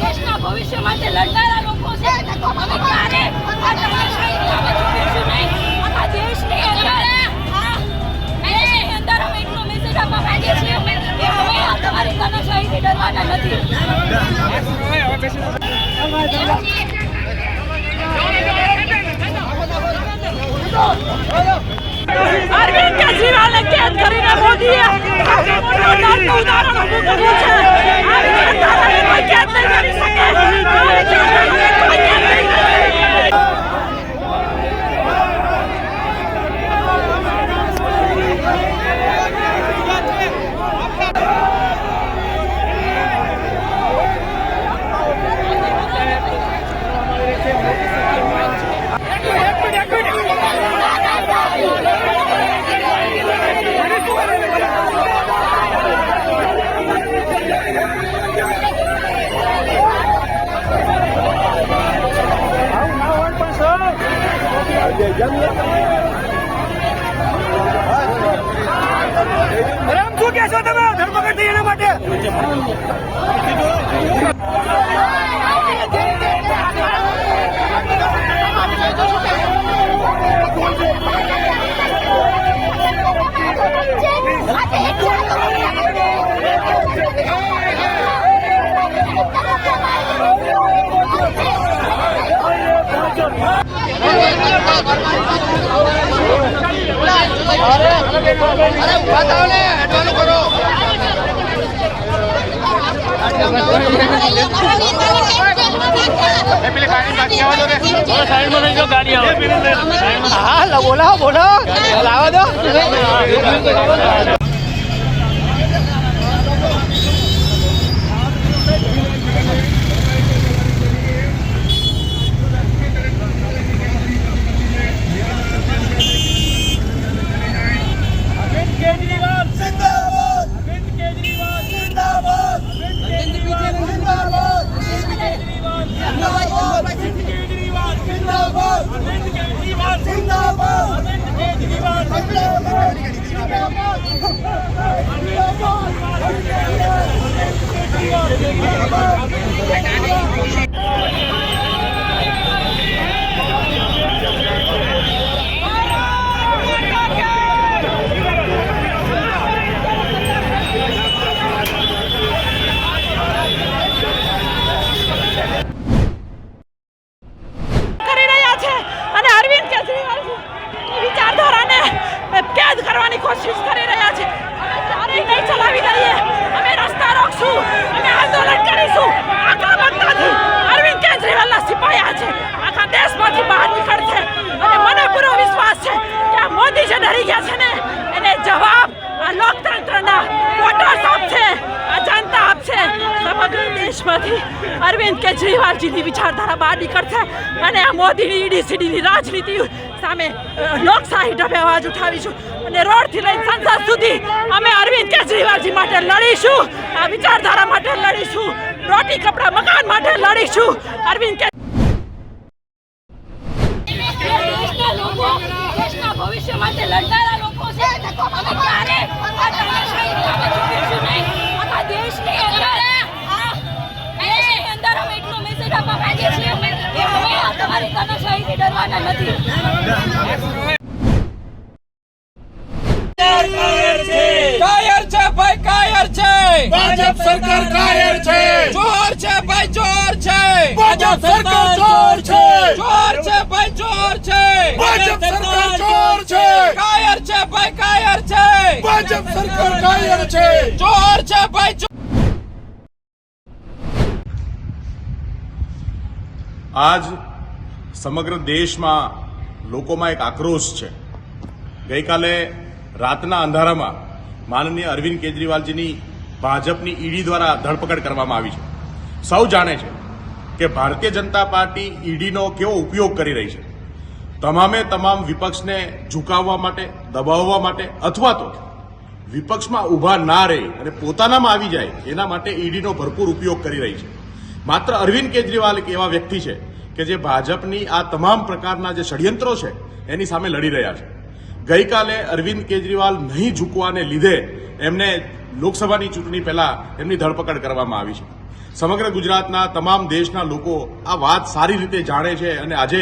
દેશના ભવિષ્ય માટે લડનારા લોકો છે. અમે ક્યારે આ તાનાશાહીની સામે ઝૂકીશું નહીં. આખા દેશની અંદર અમે એટલો મેસેજ આપવા માંગીએ છીએ કે હવે આ તમારી તાનાશાહીથી ડરવાના નથી. અરવિંદ કેજરીવાલને કેદ કરીને મોદીએ ઉદાહરણ ઊભું કર્યું છે. આ વિચારધારાને કોઈ કેદ નહીં કરી શકે. આ વિચારધારાને કોઈ કેદ નહીં કરી શું કહેશો તમે ધર્મઘટ થઈ એના માટે? હા બોલો બોલો લાવો દો. કરવાની કોશિશ કરી રહ્યા છે. અમે ક્યારેય નહીં ચલાવી લઈએ. અમે રસ્તા રોકશું, અમે આંદોલન કરીશું. આક્રમકતાથી અરવિંદ કેજરીવાલના સિપાયા છે આખા દેશમાંથી બહાર નીકળશે. અને મને પૂરો વિશ્વાસ છે કે આ મોદી જે ડરી ગયા છે ને એને જવાબ આ લોકતંત્રના વોટર્સ આપશે, આ જનતા આપશે. સમગ્ર દેશમાંથી અરવિંદ કેજરીવાલજીની વિચારધારા બહાર નીકળશે અને આ મોદીની ઈડીસીડીની રાજનીતિ સામે લોકશાહી ઢબે અવાજ ઉઠાવીશું અને રોડથી લઈને સંસદ સુધી અમે અરવિંદ કેજરીવાલજી માટે લડીશું. આ વિચારધારા માટે લડીશું. રોટી કપડા મકાન માટે લડીશું. અરવિંદ દેશના ભવિષ્ય માટે લડનારા લોકો છે. અમે ક્યારે આ તાનાશાહીની સામે ઝૂકીશું નહીં. આખા દેશની અંદર અમે એટલો મેસેજ આપવા માંગીએ છીએ કે હવે આ તમારી તાનાશાહીથી ડરવાના નથી. કાયર છે ભાઈ, કાયર છે. ભાજપ સરકાર કાયર છે. ચોર છે ભાઈ, ચોર છે. ભાજપ સરકાર ચોર છે. ચોર છે ભાઈ, ચોર છે. ભાજપ સરકાર ચોર છે. કાયર છે ભાઈ, કાયર છે. ભાજપ સરકાર કાયર છે. ચોર છે ભાઈ, ચોર. આજ સમગ્ર દેશમાં લોકોમાં એક આક્રોશ છે. ગઈકાલે રાતના અંધારામાં માનનીય અરવિંદ કેજરીવાલજીની ભાજપની ઈડી દ્વારા ધરપકડ કરવામાં આવી છે. સૌ જાણે છે કે ભારતીય જનતા પાર્ટી ઈડીનો કેવો ઉપયોગ કરી રહી છે. તમામે તમામ વિપક્ષને ઝુકાવવા માટે, દબાવવા માટે અથવા તો વિપક્ષમાં ઊભા ના રહે અને પોતાનામાં આવી જાય એના માટે ઈડીનો ભરપૂર ઉપયોગ કરી રહી છે. માત્ર અરવિંદ કેજરીવાલ એક એવા વ્યક્તિ છે કે જે ભાજપની આ તમામ પ્રકારના જે ષડયંત્રો છે એની સામે લડી રહ્યા છે. ગઈકાલે અરવિંદ કેજરીવાલ નહીં ઝૂકવાને લીધે એમને લોકસભાની ચૂંટણી પહેલા એમની ધરપકડ કરવામાં આવી છે. સમગ્ર ગુજરાતના તમામ દેશના લોકો આ વાત સારી રીતે જાણે છે અને આજે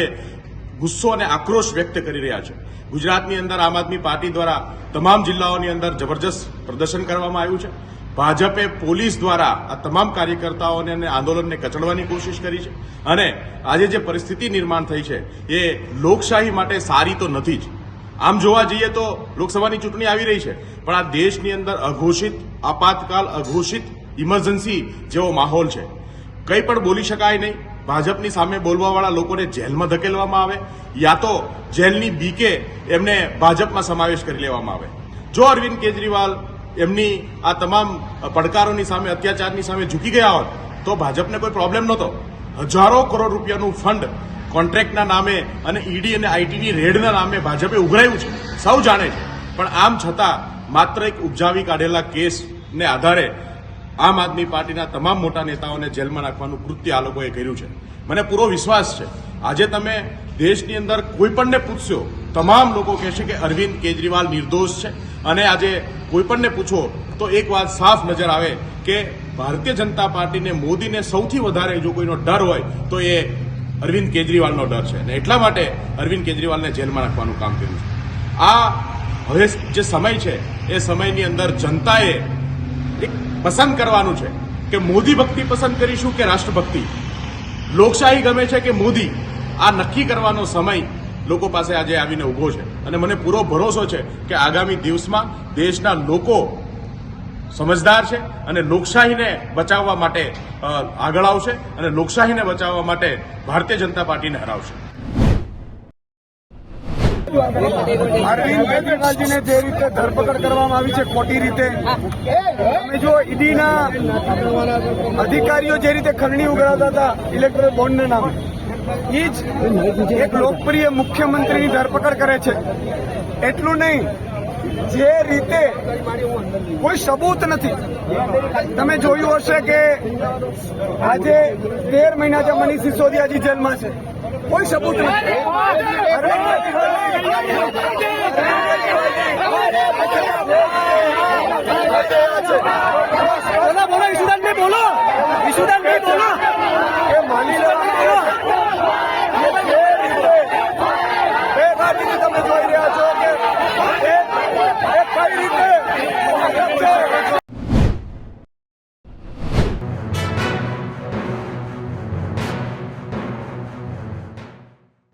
ગુસ્સો અને આક્રોશ વ્યક્ત કરી રહ્યા છે. ગુજરાતની અંદર આમ આદમી પાર્ટી દ્વારા તમામ જિલ્લાઓની અંદર જબરજસ્ત પ્રદર્શન કરવામાં આવ્યું છે. ભાજપે પોલીસ દ્વારા આ તમામ કાર્યકર્તાઓને અને આંદોલનને કચડવાની કોશિશ કરી છે અને આજે જે પરિસ્થિતિ નિર્માણ થઈ છે એ લોકશાહી માટે સારી તો નથી જ. આમ જોવા જઈએ તો લોકસભાની ચૂંટણી આવી રહી છે, પણ આ દેશની અંદર અઘોષિત આપાતકાલ, અઘોષિત ઇમરજન્સી જેવો માહોલ છે. કંઈ પણ બોલી શકાય નહીં. ભાજપની સામે બોલવાવાળા લોકોને જેલમાં ધકેલવામાં આવે યા તો જેલની બીકે એમને ભાજપમાં સમાવેશ કરી લેવામાં આવે. જો અરવિંદ કેજરીવાલ એમની આ તમામ પડકારોની સામે, અત્યાચારની સામે ઝૂકી ગયા હોત તો ભાજપને કોઈ પ્રોબ્લેમ નહોતો. હજારો કરોડ રૂપિયાનું ફંડ કોન્ટ્રાક્ટના નામે અને ઈડી અને આઈટીની રેડના નામે ભાજપે ઉઘરાયું છે, સૌ જાણે છે. પણ આમ છતાં માત્ર એક ઉપજાવી કાઢેલા કેસને આધારે આમ આદમી પાર્ટીના તમામ મોટા નેતાઓને જેલમાં નાખવાનું કૃત્ય આ લોકોએ કર્યું છે. મને પૂરો વિશ્વાસ છે આજે તમે દેશની અંદર કોઈ પણને પૂછશો, તમામ લોકો કહેશે કે અરવિંદ કેજરીવાલ નિર્દોષ છે. અને આજે કોઈ પણને પૂછો તો એક વાત સાફ નજર આવે કે ભારતીય જનતા પાર્ટીને, મોદીને સૌથી વધારે જો કોઈનો ડર હોય તો એ અરવિંદ કેજરીવાલનો ડર છે અને એટલા માટે અરવિંદ કેજરીવાલને જેલમાં નાખવાનું કામ કર્યું છે. આ હવે જે સમય છે એ સમયની અંદર જનતાએ એક પસંદ કરવાનું છે કે મોદી ભક્તિ પસંદ કરીશું કે રાષ્ટ્રભક્તિ, લોકશાહી ગમે છે કે મોદી. આ નક્કી કરવાનો સમય લોકો પાસે આજે આવીને ઉભો છે અને મને પૂરો ભરોસો છે કે આગામી દિવસમાં દેશના લોકો સમજદાર છે અને લોકશાહીને બચાવવા માટે આગળ આવશે અને લોકશાહીને બચાવવા માટે ભારતીય જનતા પાર્ટીને હરાવશે. અરવિંદ કેજરીવાલજીને જે રીતે ધરપકડ કરવામાં આવી છે ખોટી રીતે, તમે જો ઈડીના અધિકારીઓ જે રીતે ખંડણી ઉઘરાવતા હતા ઇલેક્ટોરલ બોન્ડના નામે, એ જ એક લોકપ્રિય મુખ્યમંત્રીની ધરપકડ કરે છે. એટલું નહીં, જે રીતે કોઈ સબૂત નથી. તમે જોયું હશે કે આજે 13 મહિનાથી મનીષ સિસોદિયા હજી જેલમાં છે, કોઈ સબૂત નથી.